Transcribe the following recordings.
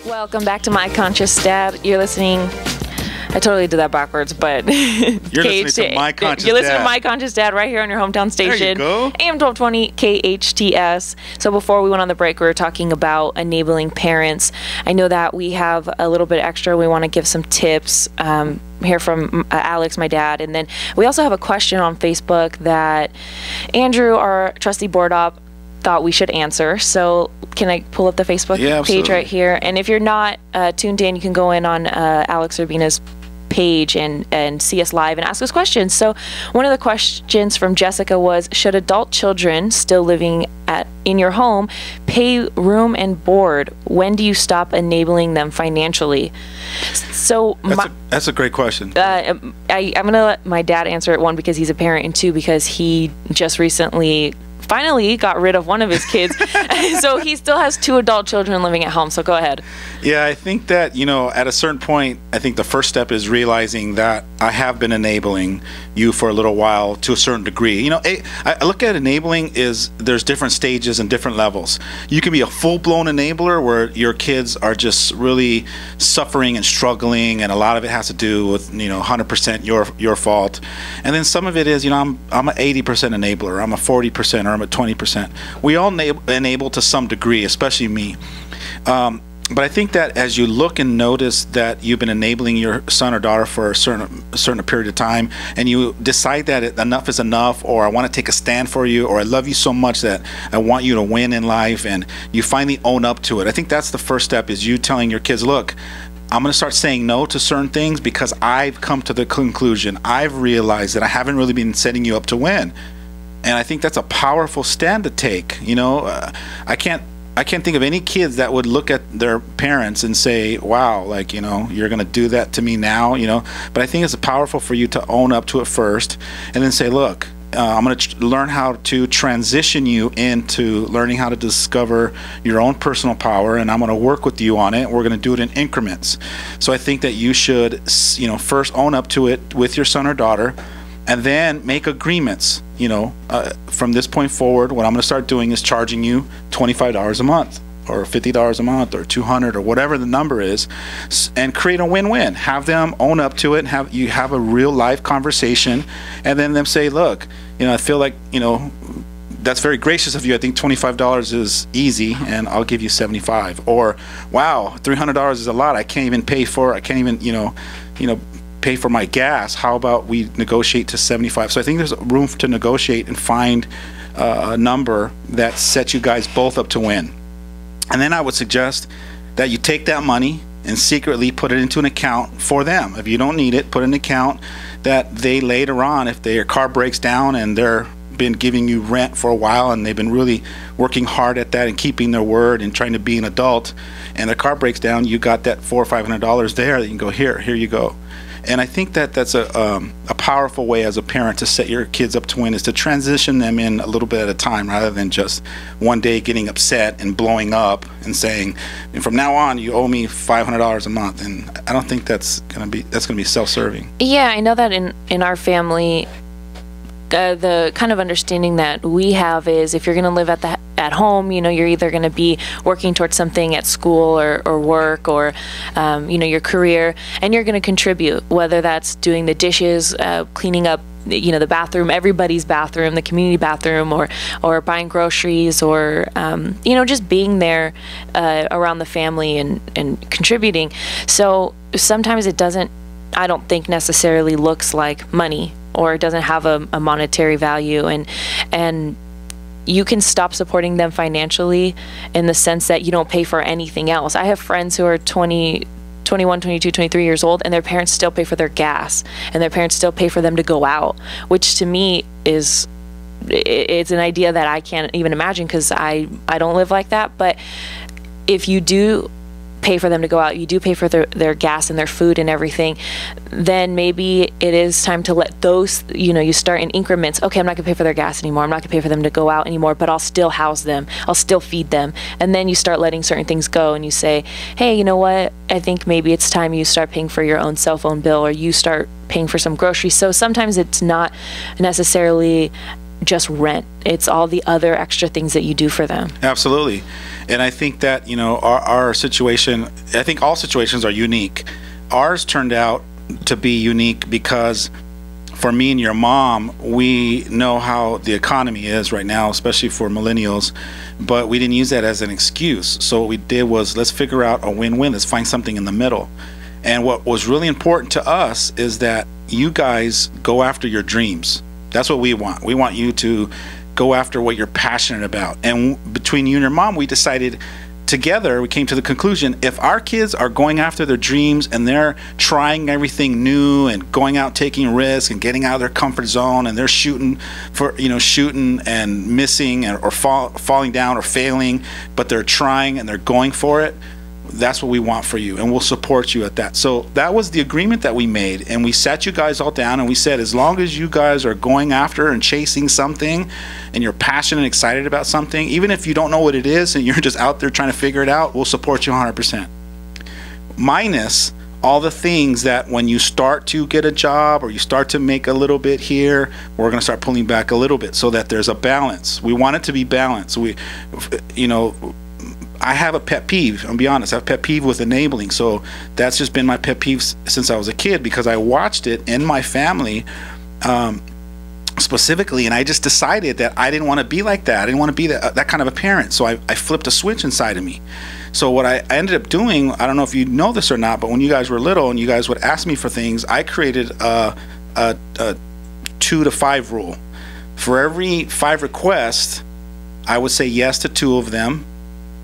Welcome back to My Conscious Dad. You're listening. I totally did that backwards, but you're listening to My Conscious Dad. You're listening to My Conscious Dad right here on your hometown station. There you go. AM 1220 KHTS. So before we went on the break, we were talking about enabling parents. I know that we have a little bit extra. We want to give some tips here from Alex, my dad, and then we also have a question on Facebook that Andrew, our trusty board op, thought we should answer. So can I pull up the Facebook page right here? And if you're not tuned in, you can go in on Alex Urbina's page and see us live and ask us questions. So one of the questions from Jessica was, should adult children still living in your home pay room and board? When do you stop enabling them financially? So that's a great question. I'm going to let my dad answer it, one, because he's a parent, and two, because he just recently finally got rid of one of his kids. So he still has 2 adult children living at home. So go ahead. Yeah, I think that, at a certain point, I think the first step is realizing that I have been enabling you for a little while to a certain degree. I look at enabling is there's different stages and different levels. You can be a full-blown enabler where your kids are just really suffering and struggling, and a lot of it has to do with 100% your fault. And then some of it is I'm an 80% enabler, I'm a 40%, or I'm at 20%. We all enable to some degree, especially me. But I think that as you look and notice that you've been enabling your son or daughter for a certain period of time, and you decide that enough is enough, or I want to take a stand for you, or I love you so much that I want you to win in life, and you finally own up to it. I think that's the first step, is you telling your kids, look, I'm going to start saying no to certain things because I've come to the conclusion, I've realized that I haven't really been setting you up to win. And I think that's a powerful stand to take. I can't think of any kids that would look at their parents and say, wow, you're going to do that to me now, But I think it's powerful for you to own up to it first and then say, look, I'm going to learn how to transition you into learning how to discover your own personal power, and I'm going to work with you on it. We're going to do it in increments. So I think that you should, first own up to it with your son or daughter, and then make agreements. From this point forward, what I'm going to start doing is charging you $25 a month, or $50 a month, or $200, or whatever the number is, and create a win-win. Have them own up to it, and have a real life conversation, and then them say, look, I feel like, that's very gracious of you. I think $25 is easy, and I'll give you $75. Or, wow, $300 is a lot. I can't even pay for my gas. How about we negotiate to $75? So I think there's room to negotiate and find a number that sets you guys both up to win. And then I would suggest that you take that money and secretly put it into an account for them. If you don't need it, put an account that they later on, if their car breaks down and they're been giving you rent for a while and they've been really working hard at that and keeping their word and trying to be an adult, and their car breaks down, you got that $400 or $500 there that you can go, here you go. And I think that that's a powerful way as a parent to set your kids up to win, is to transition them in a little bit at a time, rather than just one day getting upset and blowing up and saying, and from now on you owe me $500 a month. And I don't think that's gonna be self-serving. Yeah, I know that in our family, the kind of understanding that we have is, if you're going to live at home, you're either going to be working towards something at school or work, or your career, and you're going to contribute, whether that's doing the dishes, cleaning up the bathroom, everybody's bathroom, the community bathroom, or buying groceries, or just being there around the family and contributing. So sometimes it doesn't, I don't think, necessarily looks like money, or it doesn't have a monetary value, and you can stop supporting them financially in the sense that you don't pay for anything else. I have friends who are 21, 22, 23 years old, and their parents still pay for their gas, and their parents still pay for them to go out, which to me it's an idea that I can't even imagine, because I don't live like that. But if you do pay for them to go out, you do pay for their gas and their food and everything, then maybe it is time to let those, you start in increments. Okay, I'm not gonna pay for their gas anymore, I'm not gonna pay for them to go out anymore, but I'll still house them, I'll still feed them. And then you start letting certain things go, and you say, hey, you know what, I think maybe it's time you start paying for your own cell phone bill, or you start paying for some groceries. So sometimes it's not necessarily just rent, it's all the other extra things that you do for them. Absolutely. And I think that, you know, our situation, I think all situations are unique. Ours turned out to be unique because for me and your mom, we know how the economy is right now, especially for millennials, but we didn't use that as an excuse. So what we did was, let's figure out a win-win. Let's find something in the middle. And what was really important to us is that you guys go after your dreams. That's what we want. We want you to go after what you're passionate about. And between you and your mom, we decided together, we came to the conclusion, if our kids are going after their dreams and they're trying everything new and going out taking risks and getting out of their comfort zone, and they're shooting and missing or falling down or failing, but they're trying and they're going for it, that's what we want for you, and we'll support you at that. So that was the agreement that we made, and we sat you guys all down and we said, as long as you guys are going after and chasing something and you're passionate and excited about something, even if you don't know what it is and you're just out there trying to figure it out, we'll support you 100%. Minus all the things that when you start to get a job or you start to make a little bit here, we're going to start pulling back a little bit so that there's a balance. We want it to be balanced. I have a pet peeve. I'll be honest. I have a pet peeve with enabling. So that's just been my pet peeve since I was a kid, because I watched it in my family specifically, and I just decided that I didn't want to be like that. I didn't want to be that kind of a parent. So I flipped a switch inside of me. So what I ended up doing, I don't know if you know this or not, but when you guys were little and you guys would ask me for things, I created a 2 to 5 rule. For every 5 requests, I would say yes to 2 of them,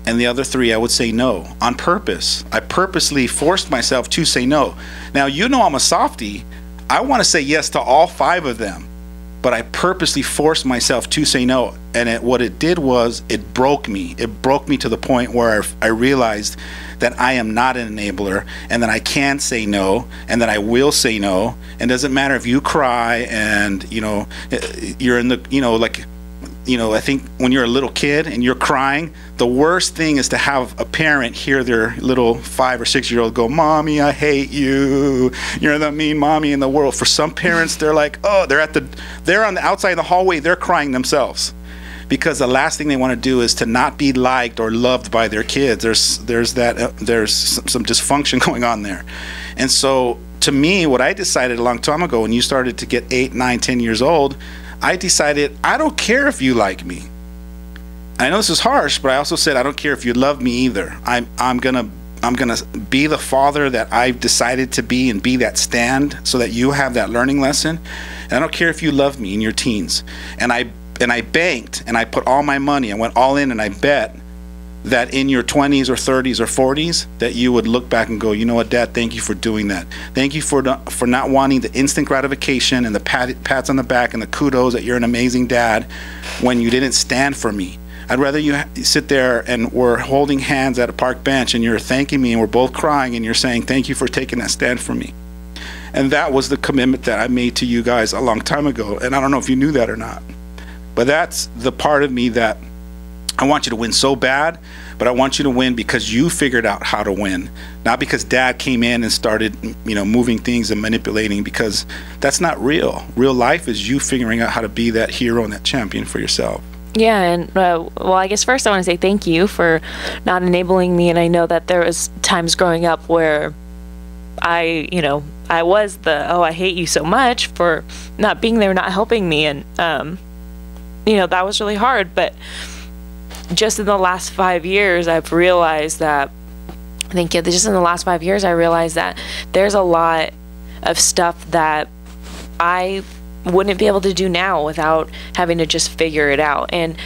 and the other 3 I would say no, on purpose. I purposely forced myself to say no. Now, you know I'm a softie. I want to say yes to all 5 of them, but I purposely forced myself to say no. And what it did was, it broke me. It broke me to the point where I realized that I am not an enabler, and that I can say no, and that I will say no. And it doesn't matter if you cry and, you're in the, I think when you're a little kid and you're crying, the worst thing is to have a parent hear their little 5 or 6-year-old go, "Mommy, I hate you. You're the mean mommy in the world." For some parents, they're like, oh, they're on the outside of the hallway, they're crying themselves, because the last thing they want to do is to not be liked or loved by their kids. There's some dysfunction going on there. And so to me, what I decided a long time ago, when you started to get 8, 9, 10 years old, I decided, I don't care if you like me. I know this is harsh, but I also said, I don't care if you love me either. I'm gonna be the father that I've decided to be, and be that stand so that you have that learning lesson. And I don't care if you love me in your teens. And I banked, and I put all my money, I went all in, and I bet that in your 20s or 30s or 40s, that you would look back and go, you know what, Dad, thank you for doing that. Thank you for not wanting the instant gratification and the pats on the back and the kudos that you're an amazing dad when you didn't stand for me. I'd rather you sit there and we're holding hands at a park bench and you're thanking me and we're both crying and you're saying, thank you for taking that stand for me. And that was the commitment that I made to you guys a long time ago. And I don't know if you knew that or not, but that's the part of me that I want you to win so bad, but I want you to win because you figured out how to win, not because Dad came in and started, moving things and manipulating, because that's not real. Real life is you figuring out how to be that hero and that champion for yourself. Yeah, and well, I guess first I want to say thank you for not enabling me. And I know that there was times growing up where I was I hate you so much for not being there, not helping me, and that was really hard. But just in the last 5 years, I've realized that, just in the last 5 years, I realized that there's a lot of stuff that I wouldn't be able to do now without having to just figure it out. And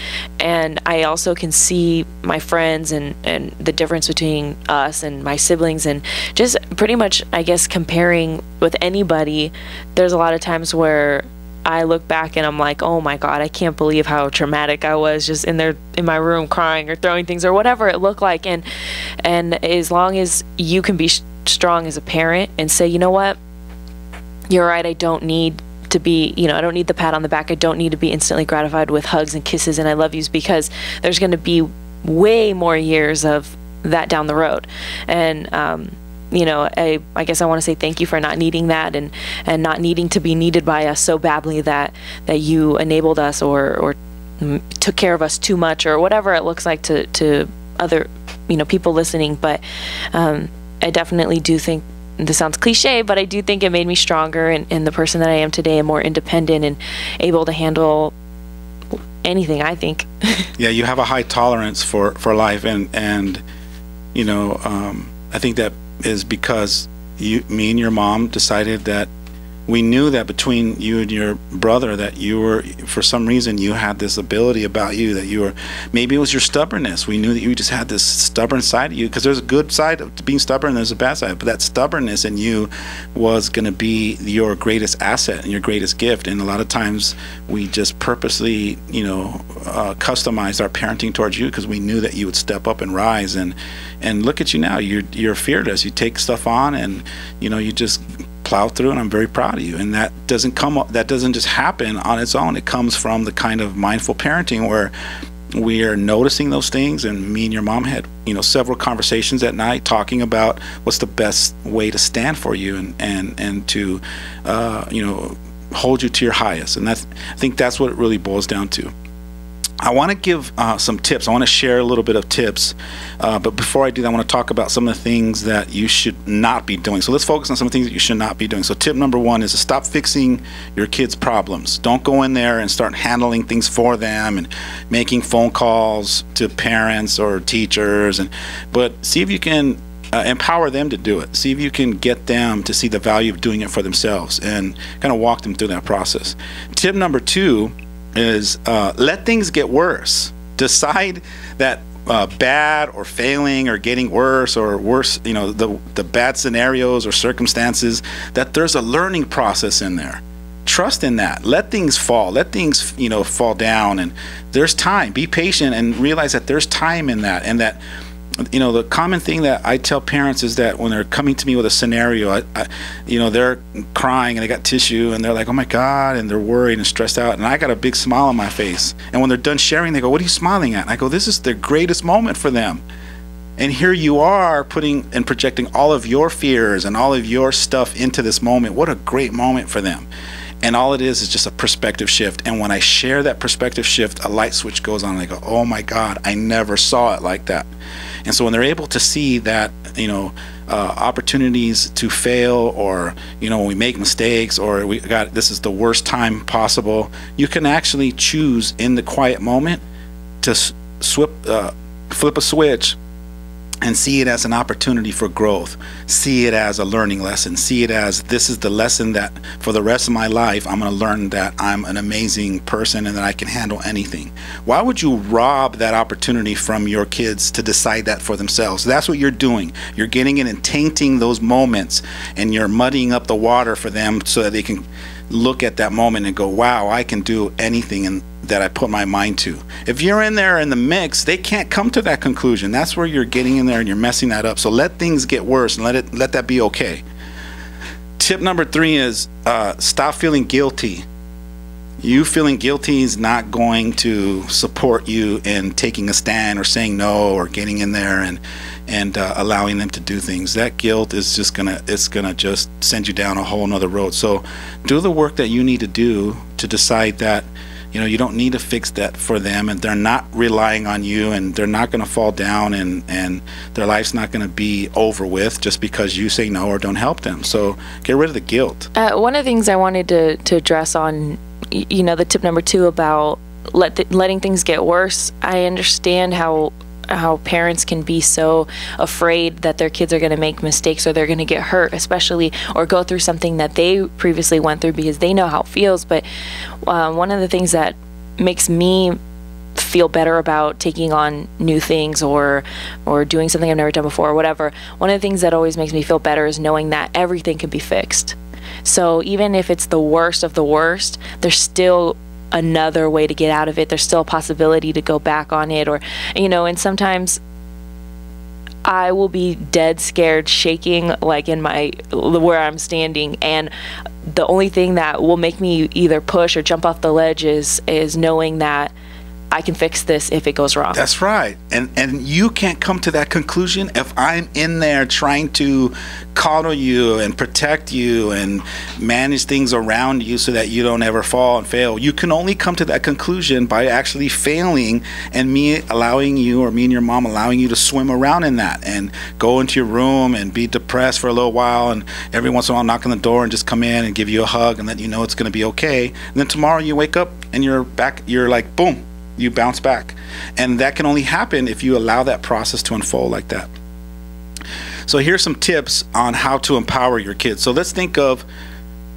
I also can see my friends and the difference between us and my siblings, and just pretty much, I guess, comparing with anybody, there's a lot of times where I look back and I'm like, oh my God, I can't believe how traumatic I was, just in my room crying or throwing things or whatever it looked like. And as long as you can be strong as a parent and say, you know what, you're right, I don't need to be, I don't need the pat on the back. I don't need to be instantly gratified with hugs and kisses and I love yous, because there's going to be way more years of that down the road. And, I guess I want to say thank you for not needing that, and not needing to be needed by us so badly that you enabled us or took care of us too much, or whatever it looks like to other, people listening, but I definitely do think, this sounds cliche, but I do think it made me stronger and the person that I am today, and more independent and able to handle anything, I think. Yeah, you have a high tolerance for life, and I think that is because me and your mom decided that we knew that between you and your brother that you were, for some reason, you had this ability about you that you were, maybe it was your stubbornness. We knew that you just had this stubborn side of you, because there's a good side to being stubborn and there's a bad side, but that stubbornness in you was going to be your greatest asset and your greatest gift. And a lot of times we just purposely, customized our parenting towards you because we knew that you would step up and rise. And look at you now. You're fearless. You take stuff on, and you just plow through, and I'm very proud of you. And that doesn't just happen on its own. It comes from the kind of mindful parenting where we are noticing those things. And me and your mom had several conversations at night talking about what's the best way to stand for you and to hold you to your highest. And I think that's what it really boils down to. I want to give some tips. I want to share a little bit of tips, but before I do that, I want to talk about some of the things that you should not be doing. So let's focus on some of the things that you should not be doing. So tip number one is to stop fixing your kids' problems. Don't go in there and start handling things for them and making phone calls to parents or teachers, but see if you can empower them to do it. See if you can get them to see the value of doing it for themselves and kind of walk them through that process. Tip number two is let things get worse. Decide that bad or failing or getting worse or worse, the bad scenarios or circumstances, that there's a learning process in there. Trust in that. Let things fall. Let things, fall down. And there's time. Be patient and realize that there's time in that. And that, the common thing that I tell parents is that when they're coming to me with a scenario, they're crying and they got tissue and they're like, oh my God, and they're worried and stressed out. And I got a big smile on my face. And when they're done sharing, they go, what are you smiling at? And I go, this is the greatest moment for them. And here you are putting and projecting all of your fears and all of your stuff into this moment. What a great moment for them. And all it is just a perspective shift. And when I share that perspective shift, a light switch goes on and I go, oh my God, I never saw it like that. And so when they're able to see that, opportunities to fail, or, when we make mistakes, or this is the worst time possible, you can actually choose in the quiet moment to flip a switch and see it as an opportunity for growth. See it as a learning lesson. See it as, this is the lesson that for the rest of my life, I'm going to learn that I'm an amazing person and that I can handle anything. Why would you rob that opportunity from your kids to decide that for themselves? That's what you're doing. You're getting in and tainting those moments, and you're muddying up the water for them so that they can look at that moment and go, wow, I can do anything that I put my mind to. If you're in there in the mix, they can't come to that conclusion. That's where you're getting in there and you're messing that up. So let things get worse and let that be okay. Tip number three is stop feeling guilty. You feeling guilty is not going to support you in taking a stand or saying no or getting in there and allowing them to do things. That guilt is just gonna just send you down a whole nother road. So do the work that you need to do to decide that you don't need to fix that for them, and they're not relying on you, and they're not going to fall down, and their life's not going to be over with just because you say no or don't help them. So get rid of the guilt. One of the things I wanted to address on, the tip number two about letting things get worse. I understand how parents can be so afraid that their kids are going to make mistakes or they're going to get hurt, especially, or go through something that they previously went through, because they know how it feels. But one of the things that makes me feel better about taking on new things or doing something I've never done before or whatever, one of the things that always makes me feel better is knowing that everything can be fixed. So even if it's the worst of the worst, there's still another way to get out of it. There's still a possibility to go back on it, or and sometimes I will be dead scared, shaking like in where I'm standing, and the only thing that will make me either push or jump off the ledge is knowing that I can fix this if it goes wrong. That's right. And you can't come to that conclusion if I'm in there trying to coddle you and protect you and manage things around you so that you don't ever fall and fail. You can only come to that conclusion by actually failing, and me allowing you, or me and your mom allowing you to swim around in that and go into your room and be depressed for a little while, and every once in a while knock on the door and just come in and give you a hug and let you know it's going to be okay. And then tomorrow you wake up and you're back, you're like, boom, you bounce back. And that can only happen if you allow that process to unfold like that. So here's some tips on how to empower your kids. So let's think of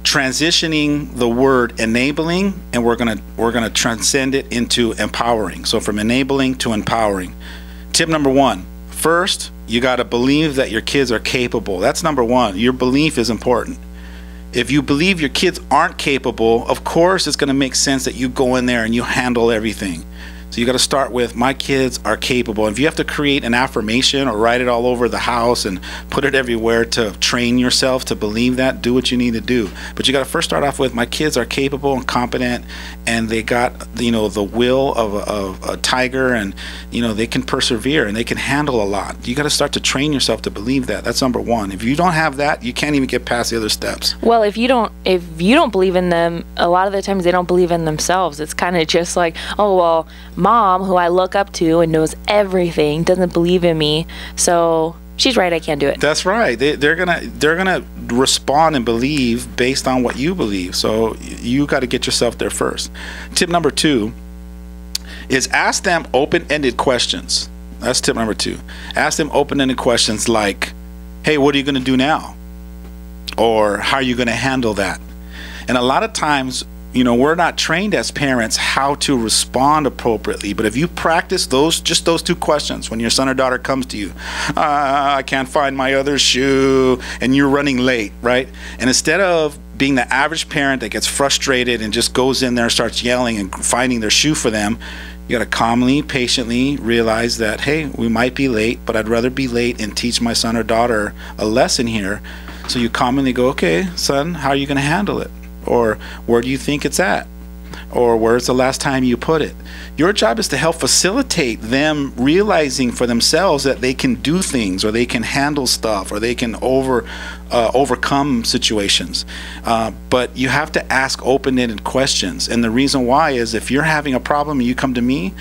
transitioning the word enabling, and we're gonna transcend it into empowering. So from enabling to empowering. Tip number one, first, you got to believe that your kids are capable. That's number one. Your belief is important. If you believe your kids aren't capable, of course it's going to make sense that you go in there and you handle everything. So you got to start with, my kids are capable. If you have to create an affirmation or write it all over the house and put it everywhere to train yourself to believe that, do what you need to do. But you got to first start off with, my kids are capable and competent, and they got, you know, the will of a tiger, and, you know, they can persevere and they can handle a lot. You got to start to train yourself to believe that. That's number one. If you don't have that, you can't even get past the other steps. Well, if you don't believe in them, a lot of the times they don't believe in themselves. It's kind of just like, oh, well, Mom, who I look up to and knows everything, doesn't believe in me, so she's right, I can't do it. That's right. They're gonna respond and believe based on what you believe. So you got to get yourself there first. Tip number two is ask them open-ended questions. That's tip number two. Ask them open-ended questions like, hey, what are you going to do now? Or how are you going to handle that? And a lot of times, you know, we're not trained as parents how to respond appropriately. But if you practice just those two questions, when your son or daughter comes to you, I can't find my other shoe, and you're running late, right? And instead of being the average parent that gets frustrated and just goes in there and starts yelling and finding their shoe for them, you got to calmly, patiently realize that, hey, we might be late, but I'd rather be late and teach my son or daughter a lesson here. So you calmly go, okay, son, how are you going to handle it? Or where do you think it's at? Or where's the last time you put it? Your job is to help facilitate them realizing for themselves that they can do things, or they can handle stuff, or they can overcome situations. But you have to ask open-ended questions. And the reason why is, if you're having a problem and you come to me,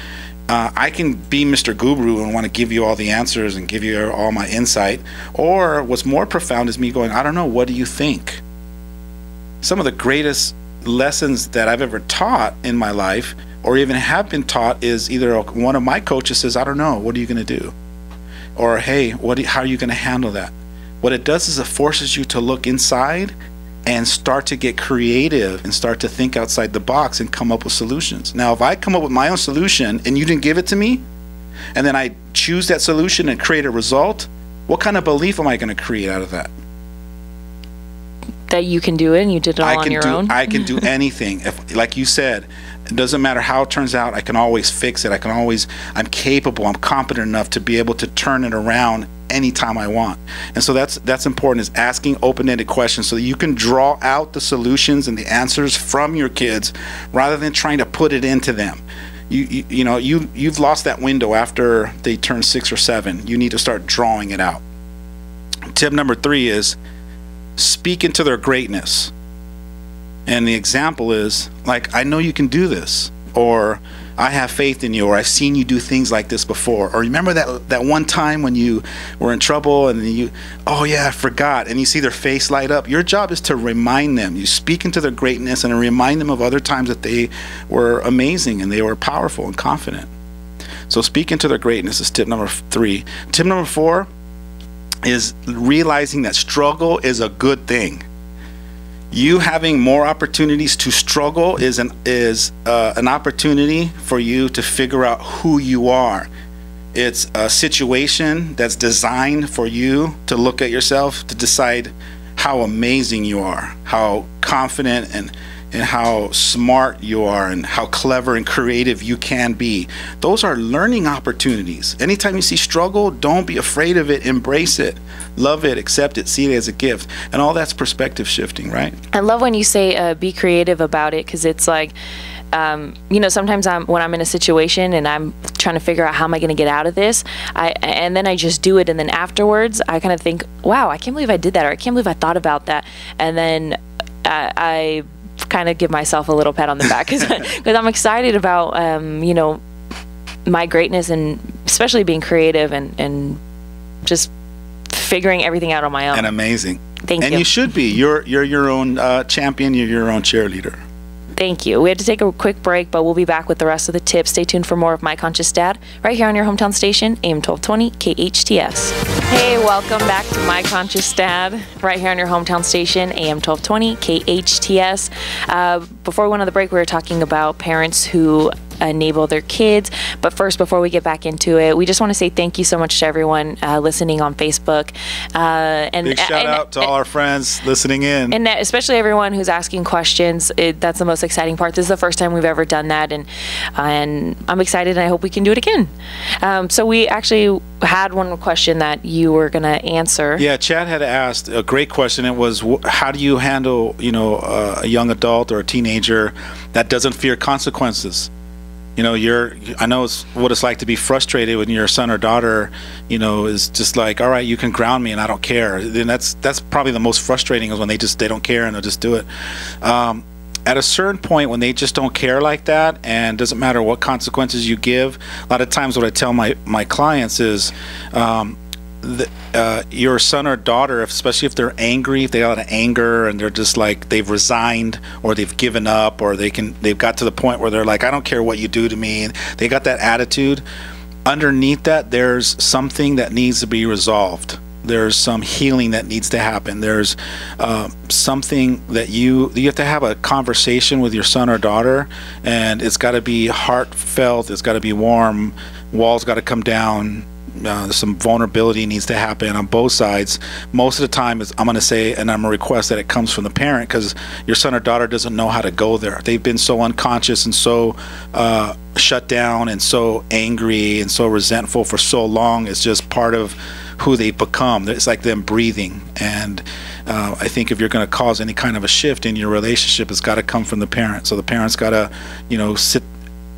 I can be Mr. Guru and want to give you all the answers and give you all my insight. Or what's more profound is me going, I don't know, what do you think? Some of the greatest lessons that I've ever taught in my life, or even have been taught, is either one of my coaches says, I don't know, what are you going to do? Or, hey, how are you going to handle that? What it does is it forces you to look inside and start to get creative and start to think outside the box and come up with solutions. Now, if I come up with my own solution and you didn't give it to me, and then I choose that solution and create a result, what kind of belief am I going to create out of that? That you can do it and you did it all on your own? I can do anything. If, like you said, it doesn't matter how it turns out, I can always fix it. I'm capable, I'm competent enough to be able to turn it around anytime I want. And so that's important, is asking open-ended questions so that you can draw out the solutions and the answers from your kids rather than trying to put it into them. You've lost that window after they turn 6 or 7. You need to start drawing it out. Tip number 3 is speak into their greatness. And the example is, like, I know you can do this, or I have faith in you, or I've seen you do things like this before, or remember that one time when you were in trouble and oh yeah, I forgot, and you see their face light up. Your job is to remind them. You speak into their greatness and remind them of other times that they were amazing and they were powerful and confident. So speak into their greatness is tip number 3. Tip number 4 is realizing that struggle is a good thing. You having more opportunities to struggle is an opportunity for you to figure out who you are. It's a situation that's designed for you to look at yourself, to decide how amazing you are, how confident and how smart you are, and how clever and creative you can be. Those are learning opportunities. Anytime you see struggle, don't be afraid of it. Embrace it. Love it. Accept it. See it as a gift. And all that's perspective shifting, right? I love when you say be creative about it, because it's like you know, sometimes when I'm in a situation and I'm trying to figure out how am I going to get out of this, and then I just do it, and then afterwards I kind of think, wow, I can't believe I did that, or I can't believe I thought about that, and then I kind of give myself a little pat on the back because I'm excited about you know, my greatness, and especially being creative and just figuring everything out on my own. And amazing. Thank you. And you should be. You're your own champion. You're your own cheerleader. Thank you. We had to take a quick break, but we'll be back with the rest of the tips. Stay tuned for more of My Conscious Dad right here on your hometown station, AM 1220 KHTS. Hey, welcome back to My Conscious Dad right here on your hometown station, AM 1220 KHTS. Before we went on the break, we were talking about parents who enable their kids. But first, before we get back into it, we just want to say thank you so much to everyone listening on Facebook. And big shout out to all our friends listening in. And especially everyone who's asking questions. That's the most exciting part. This is the first time we've ever done that, and I'm excited, and I hope we can do it again. So we actually had one question that you were going to answer. Yeah, Chad had asked a great question. It was, how do you handle, you know, a young adult or a teenager that doesn't fear consequences? You know, I know what it's like to be frustrated when your son or daughter, you know, is just like, all right, you can ground me and I don't care. Then that's probably the most frustrating, is when they don't care and they'll just do it. At a certain point, when they just don't care like that, and doesn't matter what consequences you give, a lot of times what I tell my clients is, your son or daughter, especially if they're angry, if they got anger and they're just like they've resigned or they've given up, or they've got to the point where they're like, I don't care what you do to me, and they got that attitude. Underneath that, there's something that needs to be resolved. There's some healing that needs to happen. There's something that you have to have a conversation with your son or daughter, and it's got to be heartfelt. It's got to be warm. Walls got to come down. Some vulnerability needs to happen on both sides. Most of the time, I'm going to say, and I'm going to request that it comes from the parent, because your son or daughter doesn't know how to go there. They've been so unconscious and so shut down and so angry and so resentful for so long. It's just part of who they become. It's like them breathing. And I think if you're going to cause any kind of a shift in your relationship, it's got to come from the parent. So the parent's got to, you know,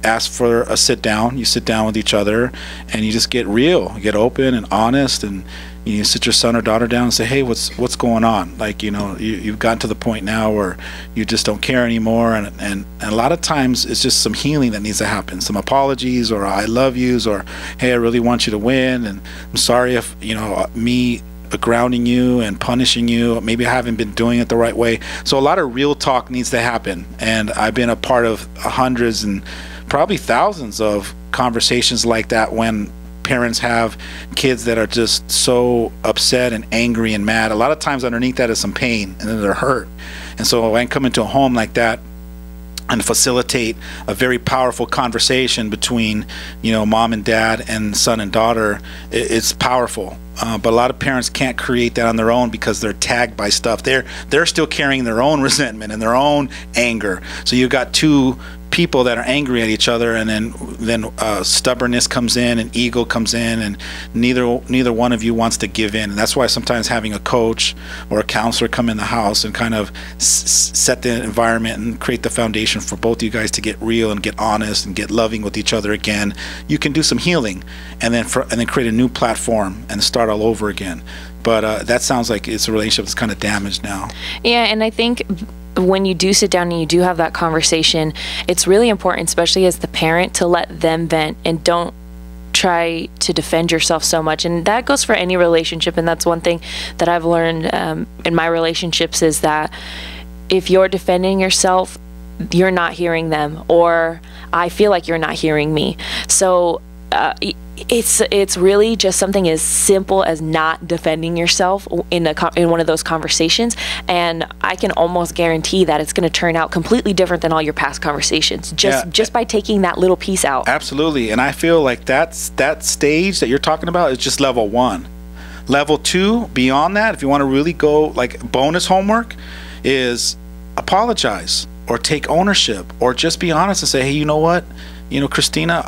ask for a sit down. You sit down with each other and you just get real, you get open and honest, and you sit your son or daughter down and say, hey, what's going on? Like, you know, you've gotten to the point now where you just don't care anymore, and a lot of times it's just some healing that needs to happen, some apologies, or I love yous, or hey, I really want you to win, and I'm sorry if, you know, me grounding you and punishing you, maybe I haven't been doing it the right way. So a lot of real talk needs to happen, and I've been a part of hundreds and probably thousands of conversations like that, when parents have kids that are just so upset and angry and mad. A lot of times underneath that is some pain, and then they're hurt. And so when I come into a home like that and facilitate a very powerful conversation between, you know, mom and dad and son and daughter, it's powerful. But a lot of parents can't create that on their own because they're tagged by stuff. They're still carrying their own resentment and their own anger. So you've got two people that are angry at each other, and then stubbornness comes in and ego comes in, and neither one of you wants to give in. And that's why sometimes having a coach or a counselor come in the house and kind of set the environment and create the foundation for both of you guys to get real and get honest and get loving with each other again, you can do some healing, and then create a new platform and start all over again. But that sounds like it's a relationship that's kind of damaged now. Yeah, and I think when you do sit down and you do have that conversation, it's really important, especially as the parent, to let them vent and don't try to defend yourself so much. And that goes for any relationship. And that's one thing that I've learned in my relationships, is that if you're defending yourself, you're not hearing them, or I feel like you're not hearing me. So it's really just something as simple as not defending yourself in one of those conversations, and I can almost guarantee that it's going to turn out completely different than all your past conversations, just by taking that little piece out. Absolutely. And I feel like that stage that you're talking about is just level 1. Level 2, beyond that, if you want to really go like bonus homework, is apologize or take ownership, or just be honest and say, hey, you know what, you know, Christina,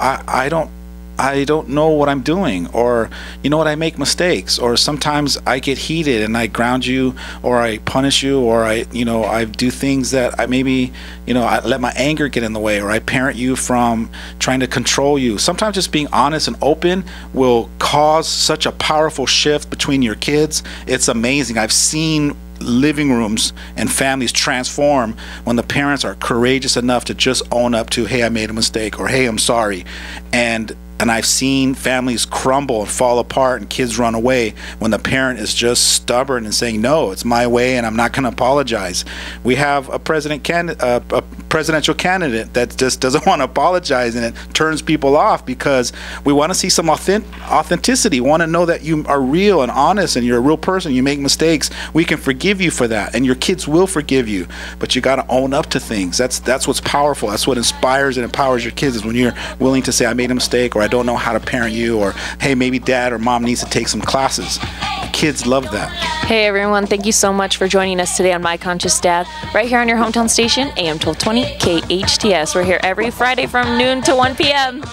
I don't know what I'm doing, or you know what, I make mistakes, or sometimes I get heated and I ground you, or I punish you, or I do things that I let my anger get in the way, or I parent you from trying to control you. Sometimes just being honest and open will cause such a powerful shift between your kids. It's amazing. I've seen living rooms and families transform when the parents are courageous enough to just own up to, hey, I made a mistake, or hey, I'm sorry. And I've seen families crumble and fall apart and kids run away when the parent is just stubborn and saying, no, it's my way and I'm not going to apologize. We have a presidential candidate that just doesn't want to apologize, and it turns people off because we want to see some authenticity. We want to know that you are real and honest and you're a real person. You make mistakes. We can forgive you for that, and your kids will forgive you, but you got to own up to things. That's what's powerful. That's what inspires and empowers your kids, is when you're willing to say, I made a mistake, or I don't know how to parent you, or hey, maybe dad or mom needs to take some classes. Kids love that. Hey everyone, thank you so much for joining us today on My Conscious Dad, right here on your hometown station, AM 1220 KHTS. We're here every Friday from noon to 1 p.m.